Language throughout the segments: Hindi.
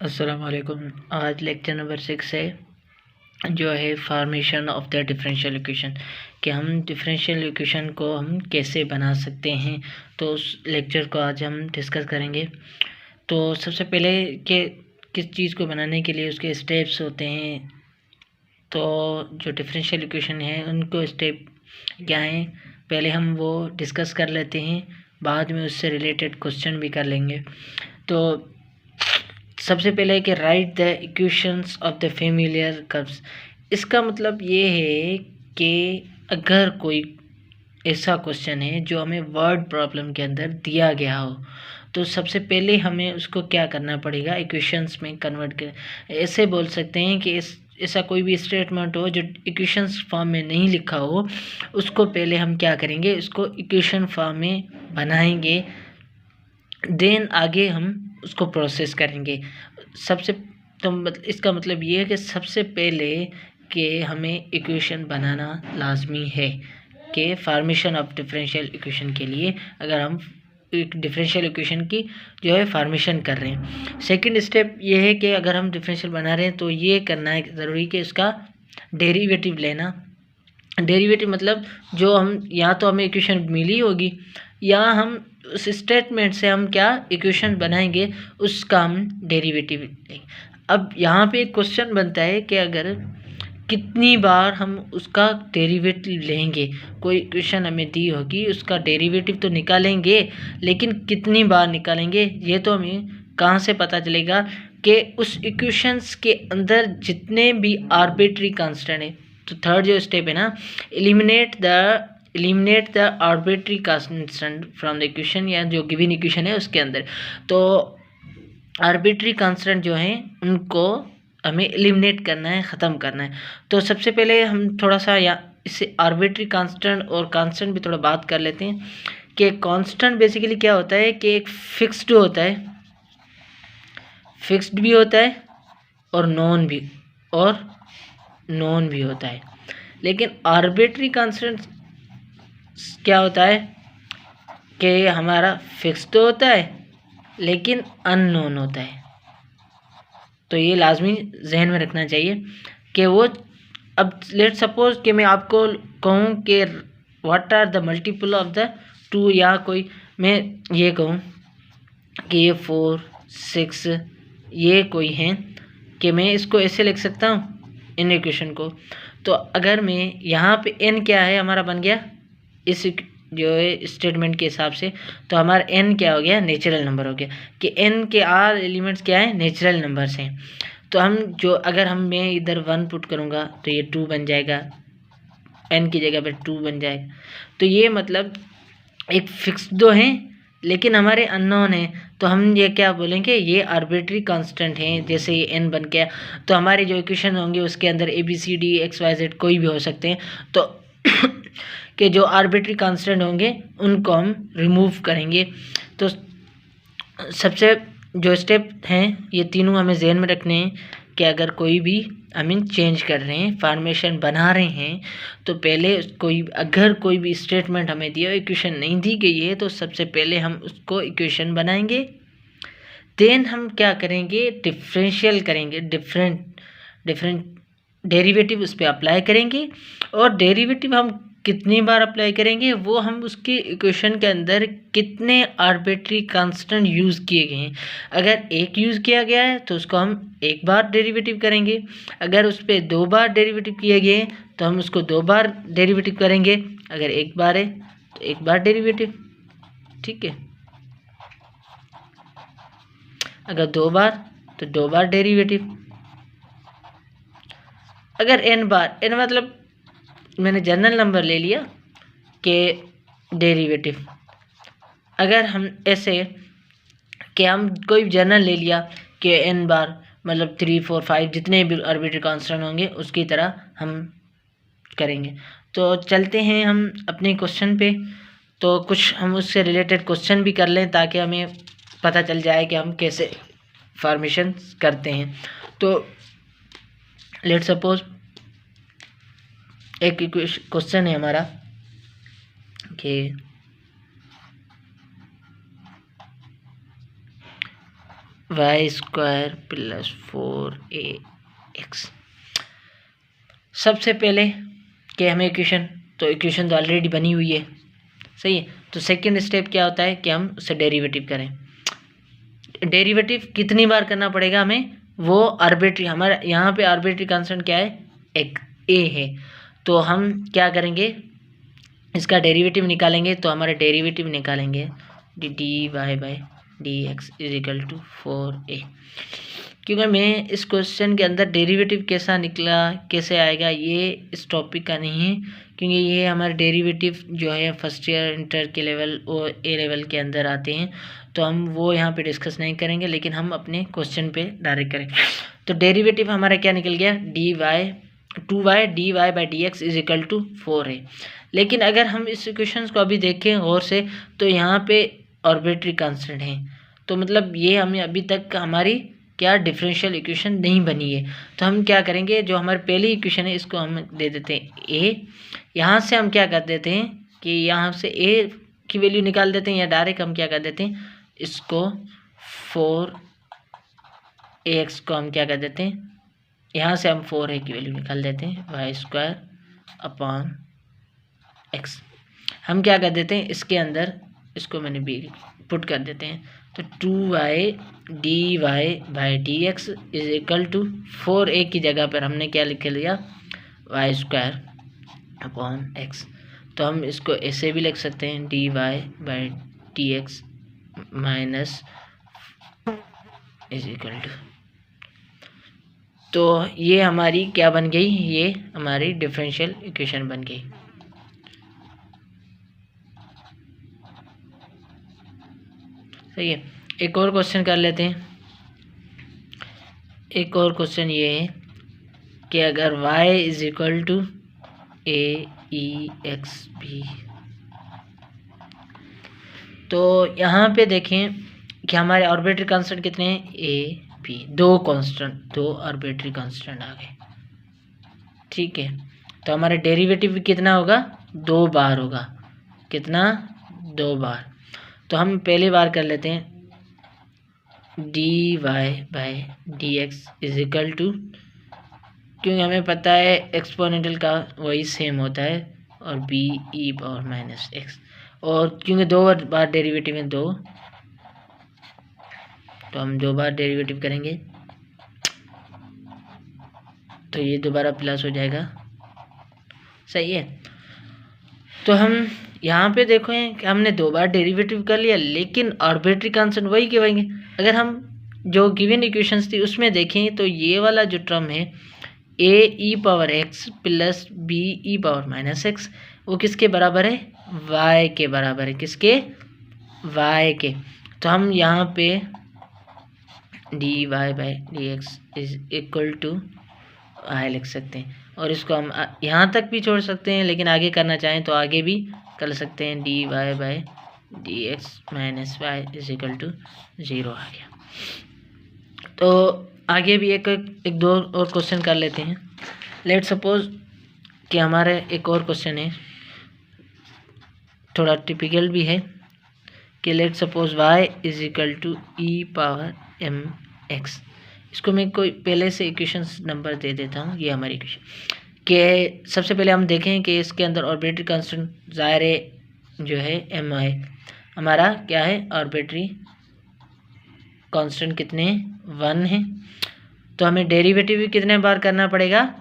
अस्सलाम वालेकुम। आज लेक्चर नंबर 6 है जो है formation of the differential equation कि हम डिफरेंशियल इक्वेशन को हम कैसे बना सकते हैं। तो उस लेक्चर को आज हम डिस्कस करेंगे। तो सबसे पहले कि किस चीज़ को बनाने के लिए उसके स्टेप्स होते हैं। तो जो डिफरेंशियल इक्वेशन है उनको स्टेप क्या हैं पहले हम वो डिस्कस कर लेते हैं, बाद में उससे रिलेटेड क्वेश्चन भी कर लेंगे। तो सबसे पहले है कि right the equations of the familiar curves. इसका मतलब ये है कि अगर कोई ऐसा क्वेश्चन है जो हमें वर्ड प्रॉब्लम के अंदर दिया गया हो, तो सबसे पहले हमें उसको क्या करना पड़ेगा, इक्वेशंस में कन्वर्ट कर। ऐसे बोल सकते हैं कि ऐसा कोई भी स्टेटमेंट हो जो इक्वेशंस फॉर्म में नहीं लिखा हो, उसको पहले हम क्या करेंगे, उसको इक्वेशन फॉर्म में बनाएंगे, देन आगे हम उसको प्रोसेस करेंगे। सबसे तो इसका मतलब ये है कि सबसे पहले कि हमें इक्वेशन बनाना लाजमी है कि फॉर्मेशन ऑफ डिफरेंशियल इक्वेशन के लिए, अगर हम एक डिफरेंशियल इक्वेशन की जो है फॉर्मेशन कर रहे हैं। सेकंड स्टेप ये है कि अगर हम डिफरेंशियल बना रहे हैं तो ये करना है ज़रूरी कि उसका डेरिवेटिव लेना। डेरिवेटिव मतलब जो हम या तो हमें इक्वेशन मिली होगी या हम उस स्टेटमेंट से हम क्या इक्वेशन बनाएंगे, उसका हम डेरिवेटिव लेंगे। अब यहाँ पे एक क्वेश्चन बनता है कि अगर कितनी बार हम उसका डेरिवेटिव लेंगे। कोई इक्वेशन हमें दी होगी, उसका डेरिवेटिव तो निकालेंगे, लेकिन कितनी बार निकालेंगे ये तो हमें कहाँ से पता चलेगा कि उस इक्वेशंस के अंदर जितने भी आर्बिट्री कांस्टेंट है। तो थर्ड जो स्टेप है ना, eliminate the arbitrary constant from the equation, या जो गिवन इक्वेशन है उसके अंदर। तो आर्बिट्री कांस्टेंट जो हैं उनको हमें एलिमिनेट करना है, ख़त्म करना है। तो सबसे पहले हम थोड़ा सा या इससे आर्बिट्री कांस्टेंट और कांस्टेंट भी थोड़ा बात कर लेते हैं कि कांस्टेंट बेसिकली क्या होता है कि एक फिक्स्ड होता है, फिक्स्ड भी होता है और नॉन भी होता है। लेकिन आर्बिट्री कांस्टेंट क्या होता है कि हमारा फिक्स तो होता है लेकिन अननोन होता है। तो ये लाजमी जहन में रखना चाहिए कि वो, अब लेट सपोज कि मैं आपको कहूँ कि what are the multiple of the 2, या कोई मैं ये कहूँ कि ये 4 6 ये कोई हैं, कि मैं इसको ऐसे लिख सकता हूँ इन इक्वेशन को। तो अगर मैं यहाँ पे n क्या है हमारा बन गया इस जो है स्टेटमेंट के हिसाब से, तो हमारा n क्या हो गया, नेचुरल नंबर हो गया कि n के आर एलिमेंट्स क्या है, नेचुरल नंबर्स हैं। तो हम जो अगर मैं इधर 1 पुट करूँगा तो ये 2 बन जाएगा, n की जगह पर 2 बन जाएगा। तो ये मतलब एक फिक्स दो हैं लेकिन हमारे अननोन है, तो हम ये क्या बोलेंगे, ये आर्बिट्री कांस्टेंट हैं। जैसे ये n बन गया तो हमारे जो इक्वेशन होंगे उसके अंदर ABCD XYZ कोई भी हो सकते हैं। तो कि जो आर्बिट्री कांस्टेंट होंगे उनको हम रिमूव करेंगे। तो सबसे जो स्टेप हैं ये तीनों हमें जहन में रखने हैं कि अगर कोई भी चेंज कर रहे हैं, फॉर्मेशन बना रहे हैं, तो पहले अगर कोई भी स्टेटमेंट हमें दिया, इक्वेशन नहीं दी गई है, तो सबसे पहले हम उसको इक्वेशन बनाएंगे। देन हम क्या करेंगे, डिफरेंशियल करेंगे, डिफरेंट डेरिवेटिव उस पर अप्लाई करेंगे। और डेरिवेटिव हम कितनी बार अप्लाई करेंगे, वो हम उसके इक्वेशन के अंदर कितने आर्बिट्री कांस्टेंट यूज़ किए गए हैं। अगर एक यूज़ किया गया है तो उसको हम एक बार डेरिवेटिव करेंगे। अगर उस पर 2 बार डेरिवेटिव किए गए हैं तो हम उसको 2 बार डेरिवेटिव करेंगे। अगर एक बार है तो एक बार डेरिवेटिव, ठीक है। अगर 2 बार तो 2 बार डेरिवेटिव। अगर n बार, n मतलब मैंने जनरल नंबर ले लिया कि डेरिवेटिव। अगर हम ऐसे कि हम कोई जनरल ले लिया कि n बार मतलब 3 4 5 जितने भी आर्बिट्री कांस्टेंट होंगे उसकी तरह हम करेंगे। तो चलते हैं हम अपने क्वेश्चन पे। तो कुछ हम उससे रिलेटेड क्वेश्चन भी कर लें ताकि हमें पता चल जाए कि हम कैसे फॉर्मेशन करते हैं। तो लेट सपोज एक क्वेश्चन है हमारा कि वाई स्क्वायर प्लस 4ax। सबसे पहले कि हमें इक्वेशन तो ऑलरेडी बनी हुई है, सही है। तो सेकंड स्टेप क्या होता है कि हम उससे डेरिवेटिव करें। डेरिवेटिव कितनी बार करना पड़ेगा हमें, वो आर्बिट्री, हमारा यहाँ पे आर्बिट्री कांस्टेंट क्या है, एक ए है। तो हम क्या करेंगे, इसका डेरिवेटिव निकालेंगे। तो हमारा डेरिवेटिव निकालेंगे d y by d x is equal to 4a। क्योंकि मैं इस क्वेश्चन के अंदर डेरिवेटिव कैसा निकला, कैसे आएगा, ये इस टॉपिक का नहीं है, क्योंकि ये हमारे डेरिवेटिव जो है फर्स्ट ईयर इंटर के लेवल और ए लेवल के अंदर आते हैं, तो हम वो यहाँ पे डिस्कस नहीं करेंगे, लेकिन हम अपने क्वेश्चन पे डायरेक्ट करेंगे। तो डेरिवेटिव हमारा क्या निकल गया, d y 2y dy by d x is equal to 4a। लेकिन अगर हम इस इक्वेशन को अभी देखें और से, तो यहाँ पे आर्बिट्री कांस्टेंट है, तो मतलब ये हमें अभी तक हमारी क्या डिफरेंशियल इक्वेशन नहीं बनी है। तो हम क्या करेंगे, जो हमारी पहली इक्वेशन है इसको हम दे देते हैं a। यहाँ से हम क्या कर देते हैं कि यहाँ से a की वैल्यू निकाल देते हैं, या डायरेक्ट हम क्या कर देते हैं, इसको 4ax को हम क्या कर देते हैं, यहाँ से हम 4a की वैल्यू निकाल देते हैं, वाई स्क्वायर अपॉन एक्स। हम क्या कर देते हैं, इसके अंदर इसको मैंने भी पुट कर देते हैं। तो 2y dy by d x is equal to 4a की जगह पर हमने क्या लिख लिया, वाई स्क्वायर अपॉन एक्स। तो हम इसको ऐसे भी लिख सकते हैं, dy by d x minus is equal to. तो ये हमारी क्या बन गई, ये हमारी डिफरेंशियल इक्वेशन बन गई। सही है। एक और क्वेश्चन कर लेते हैं। एक और क्वेश्चन ये है कि अगर y is equal to a e x b, तो यहाँ पे देखें कि हमारे आर्बिट्री कांस्टेंट कितने हैं, ए बी, दो आर्बिट्री कांस्टेंट आ गए, ठीक है। तो हमारा डेरिवेटिव कितना होगा, 2 बार होगा, कितना, 2 बार। तो हम पहली बार कर लेते हैं, d y by d x is equal to, क्योंकि हमें पता है एक्सपोनेंटल का वही सेम होता है, और b e power minus x, और क्योंकि 2 बार डेरिवेटिव है 2, तो हम 2 बार डेरिवेटिव करेंगे, तो ये दोबारा प्लस हो जाएगा, सही है। तो हम यहाँ पे देखो कि हमने 2 बार डेरिवेटिव कर लिया, लेकिन आर्बिट्री कांस्टेंट वही के वही। अगर हम जो गिवन इक्वेशंस थी उसमें देखें, तो ये वाला जो टर्म है a e power x plus b e power minus x, वो किसके बराबर है, वाई के बराबर है, किसके, वाई के। तो हम यहाँ पे d y by d x is equal to i लिख सकते हैं, और इसको हम यहाँ तक भी छोड़ सकते हैं, लेकिन आगे करना चाहें तो आगे भी कर सकते हैं, d y by d x minus y is equal to 0 आ गया। तो आगे भी एक दो और क्वेश्चन कर लेते हैं। लेट सपोज कि हमारे एक और क्वेश्चन है, थोड़ा टिपिकल भी है, कि let suppose y is equal to e power m x. इसको मैं कोई पहले से इक्वेशंस नंबर दे देता हूँ। ये हमारी इक्वेशन कि सबसे पहले हम देखें कि इसके अंदर आर्बिट्री कांस्टेंट ज़ाहिर जो है एम है, हमारा क्या है, आर्बिट्री कांस्टेंट कितने 1 है। तो हमें डेरिवेटिव भी कितने बार करना पड़ेगा,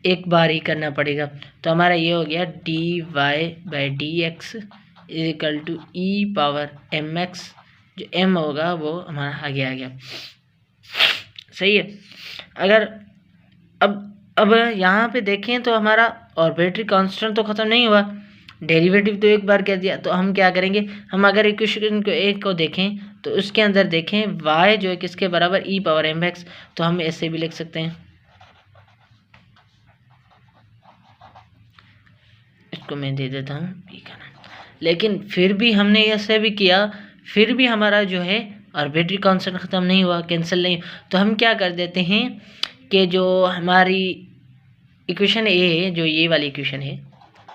1 बार ही करना पड़ेगा। तो हमारा ये हो गया d y by d x is equal to e power m x, जो एम होगा वो हमारा आगे आ गया, सही है। अगर अब यहाँ पे देखें तो हमारा आर्बिट्री कांस्टेंट तो ख़त्म नहीं हुआ, डेरिवेटिव तो 1 बार कर दिया। तो हम क्या करेंगे, हम अगर इक्वेशन को एक को देखें तो उसके अंदर देखें y जो है किसके बराबर, ई पावर एम एक्स। तो हम ऐसे भी लिख सकते हैं, इसको मैं दे देता हूँ p का नाम। लेकिन फिर भी हमने ऐसे भी किया, फिर भी हमारा जो है आर्बिट्री कांस्टेंट ख़त्म नहीं हुआ, कैंसिल नहीं। तो हम क्या कर देते हैं कि जो हमारी इक्वेशन ए है, जो ये वाली इक्वेशन है,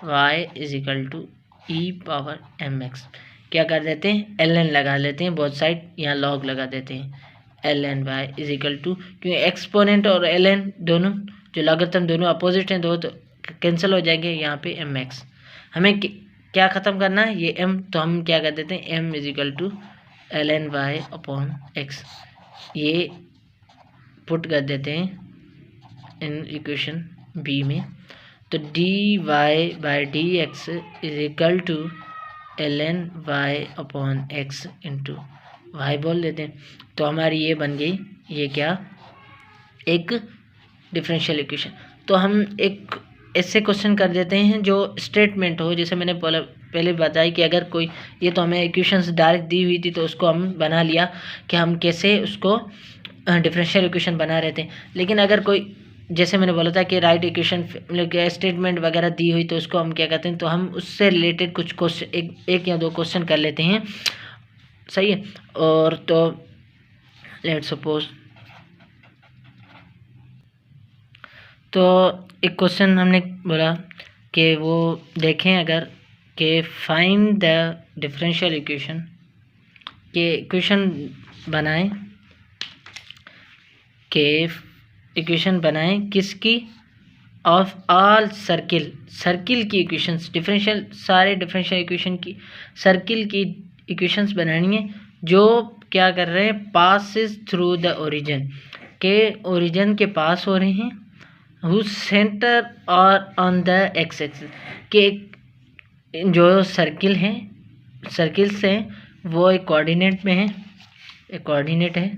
y is equal to e power m x, क्या कर देते हैं, ln लगा लेते हैं, बोथ साइड यहाँ log लगा देते हैं, ln y is equal to, क्योंकि एक्सपोनेंट और ln दोनों जो लॉगरिथम दोनों अपोजिट हैं, दो तो कैंसिल हो जाएंगे। यहाँ पे mx हमें क्या ख़त्म करना है, ये m, तो हम क्या कर देते हैं m is equal to ln y upon x, ये पुट कर देते हैं इन इक्वेशन बी में। तो dy by d x is equal to ln y upon x into y बोल देते हैं। तो हमारी ये बन गई, ये क्या, एक डिफरेंशियल इक्वेशन। तो हम एक ऐसे क्वेश्चन कर देते हैं जो स्टेटमेंट हो, जैसे मैंने पहले बताया कि अगर कोई, ये तो हमें इक्वेशंस डायरेक्ट दी हुई थी तो उसको हम बना लिया कि हम कैसे उसको डिफरेंशियल इक्वेशन बना रहे थे। लेकिन अगर कोई, जैसे मैंने बोला था कि राइट इक्वेशन मतलब स्टेटमेंट वगैरह दी हुई तो उसको हम क्या कहते हैं, तो हम उससे रिलेटेड कुछ क्वेश्चन, एक या दो क्वेश्चन कर लेते हैं, सही है। और तो लेट्स सपोज, तो एक क्वेश्चन हमने बोला कि वो देखें अगर कि फाइंड द डिफरेंशियल इक्वेशन, के इक्वेशन बनाएं, के इक्वेशन बनाएं किसकी, ऑफ ऑल सर्किल की इक्वेशंस, डिफरेंशियल सारे डिफरेंशियल इक्वेशन की सर्किल की इक्वेशंस बनानी है जो क्या कर रहे हैं, पासिस थ्रू द ओरिजिन, के ओरिजिन के पास हो रहे हैं, हुज सेंटर और ऑन द एक्स एक्सिस, के जो सर्किल हैं, सर्किल्स हैं वो एक कोऑर्डिनेट में है, एक कोऑर्डिनेट है,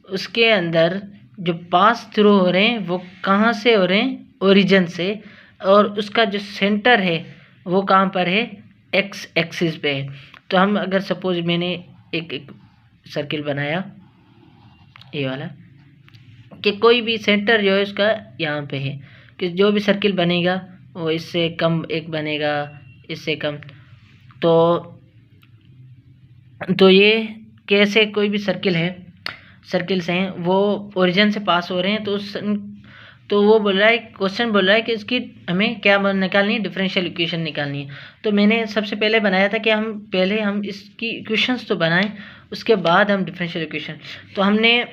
उसके अंदर जो पास थ्रू हो रहे हैं वो कहाँ से हो रहे हैं, ओरिजिन से, और उसका जो सेंटर है वो कहाँ पर है, एक्स एक्सिस पे है। तो हम अगर सपोज मैंने एक सर्किल बनाया ये वाला, कि कोई भी सेंटर जो है उसका यहाँ पे है, कि जो भी सर्किल बनेगा वो इससे कम एक बनेगा, इससे कम, तो ये कैसे कोई भी सर्किल है, सर्किल्स हैं वो ओरिजिन से पास हो रहे हैं, तो वो बोल रहा है, क्वेश्चन बोल रहा है कि इसकी हमें क्या निकालनी है, डिफरेंशियल इक्वेशन निकालनी है। तो मैंने सबसे पहले बनाया था कि हम इसकी इक्वेशंस तो बनाएं, उसके बाद हम डिफरेंशियल इक्वेशन। तो हमने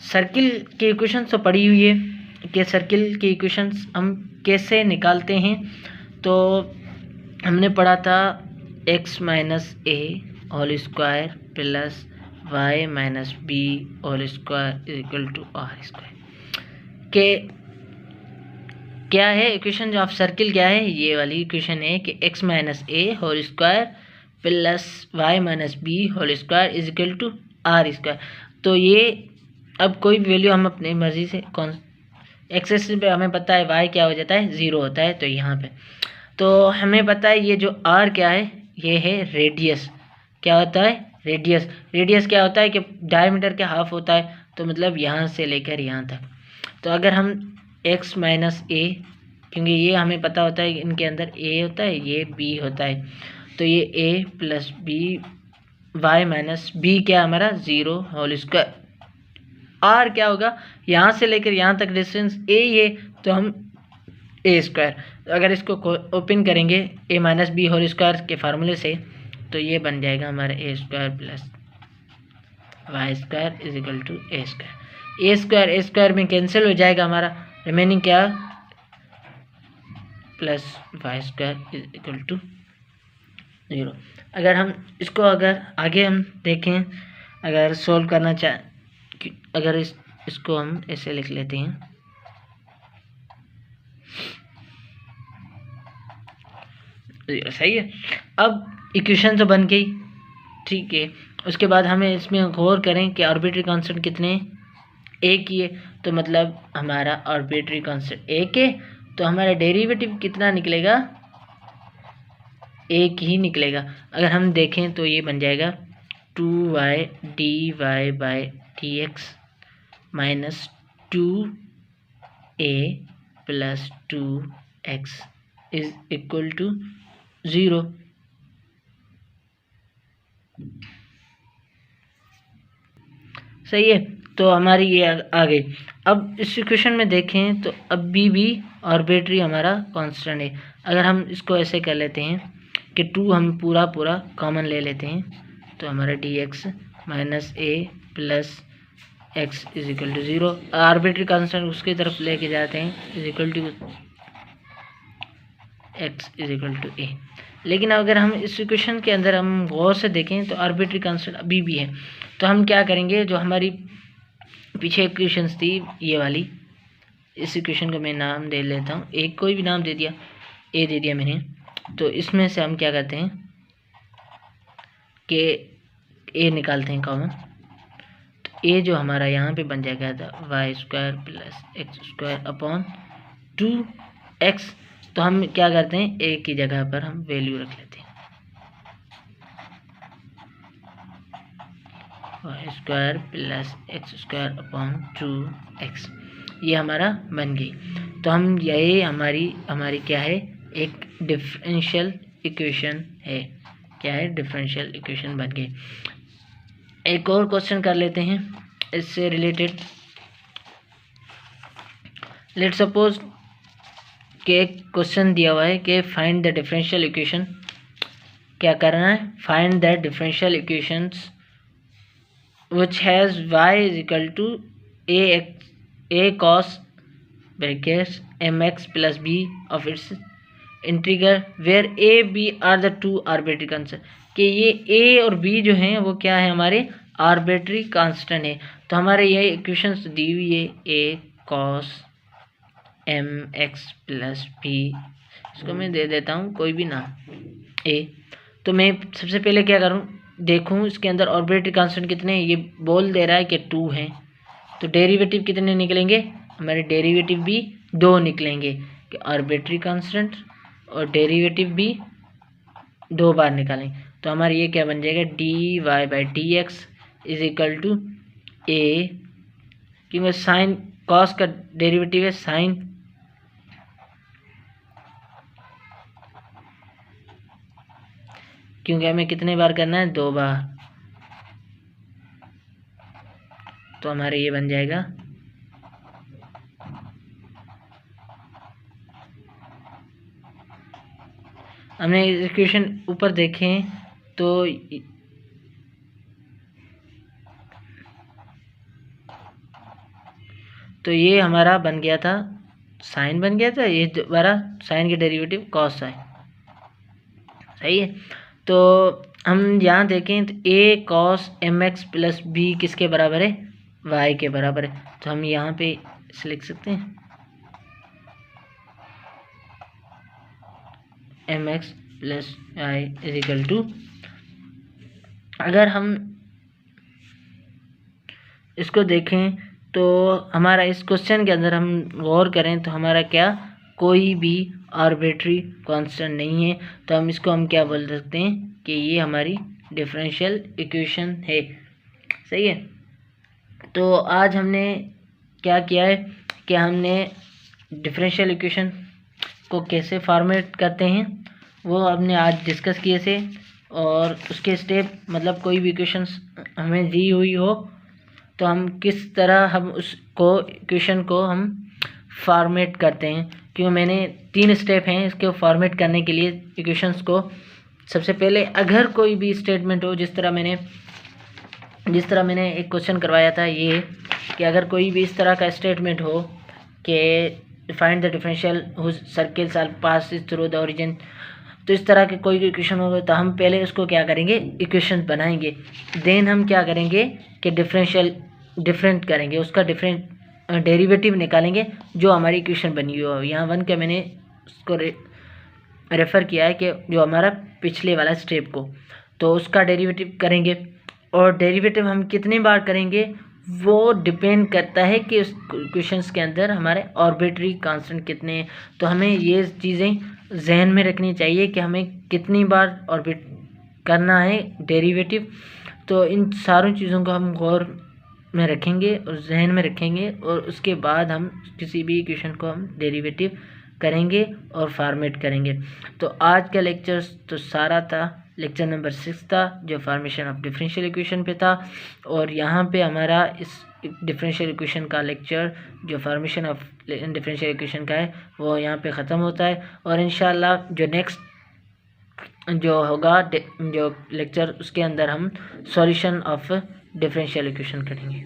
सर्किल की इक्वेशंस तो पढ़ी हुई है कि सर्किल की इक्वेशंस हम कैसे निकालते हैं। तो हमने पढ़ा था x minus a whole square plus y minus b whole square is equal to r square, के क्या है इक्वेशन जो ऑफ सर्किल, क्या है, ये वाली इक्वेशन है कि x minus a whole square plus y minus b whole square is equal to r square. तो ये अब कोई भी वैल्यू हम अपनी मर्ज़ी से, कौन एक्स एक्सिस पे हमें पता है y क्या हो जाता है, 0 होता है, तो यहाँ पे तो हमें पता है ये जो r क्या है, ये है रेडियस, क्या होता है, रेडियस। रेडियस क्या होता है कि डायमीटर के हाफ होता है, तो मतलब यहाँ से लेकर यहाँ तक। तो अगर हम x माइनस ए, क्योंकि ये हमें पता होता है कि इनके अंदर a होता है, ये b होता है, तो ये a plus b, y minus b क्या हमारा 0 होल स्क्वायर, r क्या होगा, यहाँ से लेकर यहाँ तक डिस्टेंस a ये, तो हम a स्क्वायर, अगर इसको ओपन करेंगे a minus b whole square के फार्मूले से, तो ये बन जाएगा हमारा a square plus y square is equal to a square. a square में कैंसिल हो जाएगा हमारा, रिमेनिंग क्या, plus y square is equal to 0। अगर हम इसको, अगर आगे हम देखें, अगर सोल्व करना चाहें, अगर इसको हम ऐसे लिख लेते हैं, सही है। अब इक्वेशन तो बन गई, ठीक है। उसके बाद हमें इसमें गौर करें कि आर्बिट्री कांस्टेंट कितने, एक ही है, तो मतलब हमारा आर्बिट्री कांस्टेंट एक है, तो हमारा डेरिवेटिव कितना निकलेगा, एक ही निकलेगा। अगर हम देखें तो ये बन जाएगा 2y dy by d x minus 2a plus 2x is equal to 0। सही है, तो हमारी ये आ गई। अब इस इक्वेशन में देखें तो अभी भी आर्बिट्री हमारा कांस्टेंट है। अगर हम इसको ऐसे कर लेते हैं कि 2 हम पूरा कॉमन ले लेते हैं, तो हमारा dx minus a plus x is equal to 0। Arbitrary constant उसकी तरफ लेके जाते हैं, is equal to x is equal to a. लेकिन अगर हम इस इक्वेशन के अंदर हम गौर से देखें तो आर्बिट्री कांस्टेंट अभी भी है। तो हम क्या करेंगे, जो हमारी पीछे इक्वेशंस थी ये वाली, इस इक्वेशन को मैं नाम दे लेता हूँ, एक कोई भी नाम दे दिया, ए दे दिया मैंने। तो इसमें से हम क्या करते हैं कि ए निकालते हैं कॉमन। तो ए जो हमारा यहाँ पे बन जाएगा था y square plus x square upon 2x। तो हम क्या करते हैं, ए की जगह पर हम वैल्यू रख लेते हैं y square plus x square upon 2x। ये हमारा बन गई। तो हम यही हमारी क्या है, एक डिफरेंशियल इक्वेशन है। क्या है, डिफरेंशियल इक्वेशन बन गई। एक और क्वेश्चन कर लेते हैं इससे रिलेटेड। लेट सपोज कि एक क्वेश्चन दिया हुआ है कि फाइंड द डिफरेंशियल इक्वेशन। क्या करना है, find the differential equations which has y is equal to a cos brackets mx plus b of its integral where a b are the two arbitrary constant। कि ये a और b जो हैं वो क्या है, हमारे आर्बिट्री कांस्टेंट है। तो हमारे ये इक्वेशंस दी हुई है a cos mx plus b, इसको मैं दे देता हूँ कोई भी नाम a। तो मैं सबसे पहले क्या करूँ, देखूँ इसके अंदर आर्बिट्री कांस्टेंट कितने हैं। ये बोल दे रहा है कि 2 हैं। तो डेरिवेटिव कितने निकलेंगे, हमारे डेरिवेटिव भी 2 निकलेंगे कि आर्बिट्री कांस्टेंट और डेरिवेटिव भी 2 बार निकालेंगे। तो हमारे ये क्या बन जाएगा, d y by d x is equal to a, क्योंकि साइन कॉस का डेरिवेटिव है साइन, क्योंकि हमें कितने बार करना है, 2 बार। तो हमारे ये बन जाएगा हमने इक्वेशन ऊपर देखें तो ये हमारा बन गया था, साइन बन गया था, ये दोबारा साइन के डेरिवेटिव कॉस है, सही है। तो हम यहाँ देखें तो a cos mx plus b किसके बराबर है, y के बराबर है। तो हम यहाँ पे इसे लिख सकते हैं mx plus y is equal to, अगर हम इसको देखें तो हमारा इस क्वेश्चन के अंदर हम गौर करें तो हमारा क्या, कोई भी आर्बिट्री कांस्टेंट नहीं है। तो हम इसको हम क्या बोल सकते हैं कि ये हमारी डिफरेंशियल इक्वेशन है, सही है। तो आज हमने क्या किया है कि हमने डिफरेंशियल इक्वेशन को कैसे फॉर्मेट करते हैं वो हमने आज डिस्कस किए थे। और उसके स्टेप, मतलब कोई भी इक्वेशंस हमें दी हुई हो तो हम किस तरह हम उसको इक्वेशन को हम फॉर्मेट करते हैं, क्योंकि मैंने 3 स्टेप हैं इसके फॉर्मेट करने के लिए इक्वेशंस को। सबसे पहले अगर कोई भी स्टेटमेंट हो, जिस तरह मैंने एक क्वेश्चन करवाया था ये, कि अगर कोई भी इस तरह का स्टेटमेंट हो कि find the differential whose circles are pass through the origin, तो इस तरह के कोई भी इक्वेशन होगा तो हम पहले उसको क्या करेंगे, इक्वेशन बनाएंगे। देन हम क्या करेंगे कि डिफरेंट करेंगे, उसका डिफरेंट डेरिवेटिव निकालेंगे जो हमारी इक्वेशन बनी हुई हो। यहाँ 1 का मैंने उसको रेफ़र किया है कि जो हमारा पिछले वाला स्टेप को, तो उसका डेरिवेटिव करेंगे। और डेरिवेटिव हम कितनी बार करेंगे वो डिपेंड करता है कि उस क्वेश्चंस के अंदर हमारे आर्बिट्री कांस्टेंट कितने हैं। तो हमें ये चीज़ें जहन में रखनी चाहिए कि हमें कितनी बार ऑर्बिट करना है डेरिवेटिव। तो इन सारी चीज़ों को हम गौर में रखेंगे और जहन में रखेंगे, और उसके बाद हम किसी भी इक्वेशन को हम डेरिवेटिव करेंगे और फॉर्मेट करेंगे। तो आज का लेक्चर तो सारा था, लेक्चर नंबर 6 था जो फॉर्मेशन ऑफ डिफरेंशियल इक्वेशन पे था। और यहाँ पे हमारा इस डिफरेंशियल इक्वेशन का लेक्चर जो फॉर्मेशन ऑफ डिफरेंशियल इक्वेशन का है वो यहाँ पे ख़त्म होता है। और इंशाल्लाह जो नेक्स्ट जो होगा जो लेक्चर, उसके अंदर हम सॉल्यूशन ऑफ डिफरेंशियल इक्वेशन करेंगे।